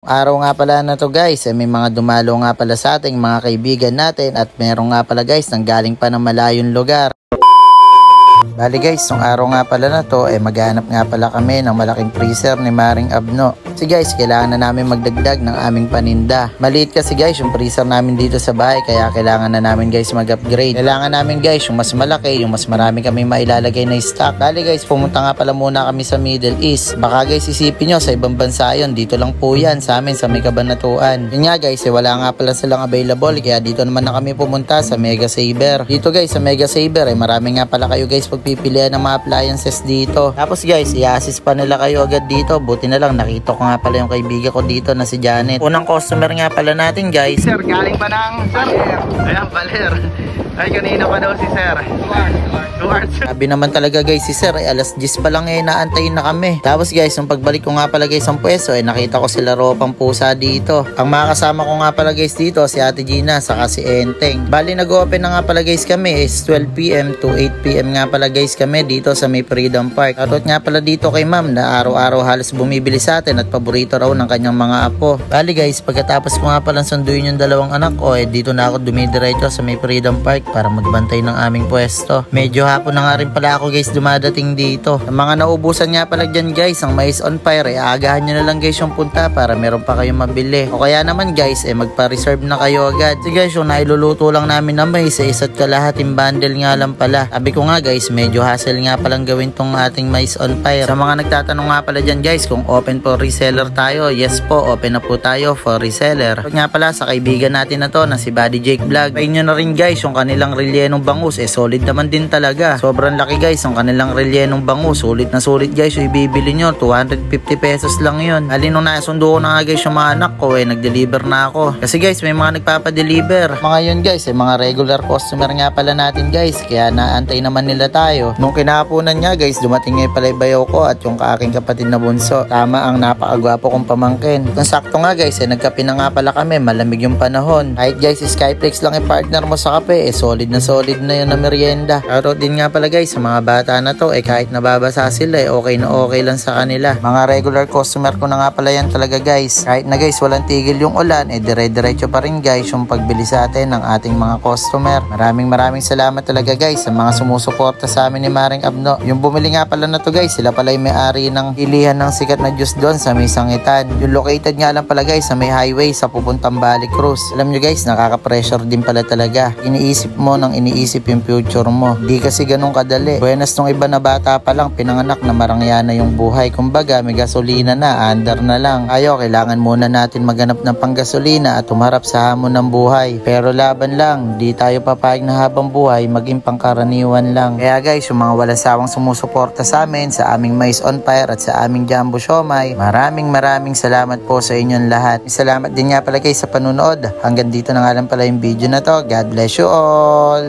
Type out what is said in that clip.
Araw nga pala na to guys, may mga dumalo nga pala sa ating mga kaibigan natin at meron nga pala guys nang galing pa ng malayong lugar. Bali guys, nung araw nga pala na to maghanap nga pala kami ng malaking freezer ni Maring Abno. Kasi guys, kailangan na namin magdagdag ng aming paninda. Maliit kasi guys yung freezer namin dito sa bahay, kaya kailangan na namin guys mag-upgrade. Kailangan namin guys yung mas malaki, yung mas marami kami mailalagay na stock. Bali guys, pumunta nga pala muna kami sa Middle East. Baka guys isipin nyo sa ibang bansa yun, dito lang po yan sa amin sa may Cabanatuan. Yun nga guys, wala nga pala silang available, kaya dito naman na kami pumunta sa Mega Saver. Dito guys sa Mega Saver marami nga pala kayo guys pagpipilian ng mga appliances dito. Tapos guys, i-assist pa nila kayo agad dito. Buti na lang nakita ko nga pala yung kaibigan ko dito na si Janet. Unang customer nga pala natin guys. Sir, galing pa ng Baler. Ayan, Baler. Ay, kanina pa daw si Sir. 2 hours. Sabi naman talaga guys si Sir, alas 10 pa lang naantayin na kami. Tapos guys, nung pagbalik ko nga pala guys ang pwesto, nakita ko sila ropang pusa dito. Ang mga kasama ko nga pala guys dito, si Ate Gina, saka si Enteng. Bali nag-open na nga pala guys kami, is 12 PM to 8 PM nga pala guys kami dito sa may Freedom Park. Shoutout nga pala dito kay ma'am na araw-araw halos bumibili sa atin at paborito raw ng kanyang mga apo. Bali guys, pagkatapos ko nga pala sunduin yung dalawang anak ko, dito na ako dumidiretso sa may Freedom Park para magbantay ng aming pwesto. Medyo hapon na nga rin pala ako guys dumadating dito. Ang mga naubusan nga pala dyan guys, ang mais on fire, aagahan nyo na lang guys yung punta para meron pa kayong mabili. O kaya naman guys, magpa-reserve na kayo agad. So guys, yung nailuluto lang namin na mais, isa't kalahating bundle nga lang pala. Sabi ko nga guys, medyo hassle nga palang gawin tong ating mais on fire. Sa mga nagtatanong nga pala dyan guys, kung open for reseller tayo, yes po, open na po tayo for reseller. At nga pala sa kaibigan natin na to na si Buddy Jake Vlog, try nyo na rin guys yung kanilang relyenong bangus, solid naman din talaga. Sobrang laki guys ang kanilang relyenong bangus, sulit na sulit guys yung ibibili nyo, 250 pesos lang yun. Halin nung nasundo ko na nga guys yung mga anak ko, nag-deliver na ako. Kasi guys, may mga nagpapadeliver. Mga yun guys, mga regular customer nga pala natin guys, kaya naantay naman nila tayo. Nung kinapunan nga guys, dumating nga pala yung bayaw ko at yung aking kapatid na bunso. Tama ang napakagwapo kong pamangkin. Kung sakto nga guys, nagkape na nga pala kami, malamig yung panahon. Kahit guys, Skyflex lang partner mo sa kape, solid na yun na merienda. Shoutout din nga pala guys sa mga bata na to, kahit nababasa sila, okay na okay lang sa kanila. Mga regular customer ko na nga pala yan talaga guys. Kahit na guys, walang tigil yung ulan, dire-diretso pa rin guys yung pagbili sa atin ng ating mga customer. Maraming salamat talaga guys sa mga sumusuporta sa amin ni Maring Abno. Yung bumili nga pala na to guys, sila pala yung may-ari ng ilihan ng sikat na juice doon sa may Sangitan. Yung located nga lang pala guys sa may highway sa pupuntang Bali Cruz. Alam nyo guys, nakaka-pressure din pala talaga. Iniisip mo nang iniisip yung future mo. Di kasi ganun kadali. Buenas nung iba na bata pa lang pinanganak na marangyana yung buhay. Kumbaga may gasolina na, under na lang. Kailangan muna natin maghanap ng panggasolina at humarap sa hamon ng buhay. Pero laban lang, di tayo papayag na habang buhay maging pangkaraniwan lang. Kaya guys, yung mga walang sawang sumusuporta sa amin, sa aming mais on fire at sa aming Jumbo Siomai, maraming salamat po sa inyong lahat. Salamat din nga pala guys sa panunood. Hanggang dito na nga lang pala yung video na to. God bless you all!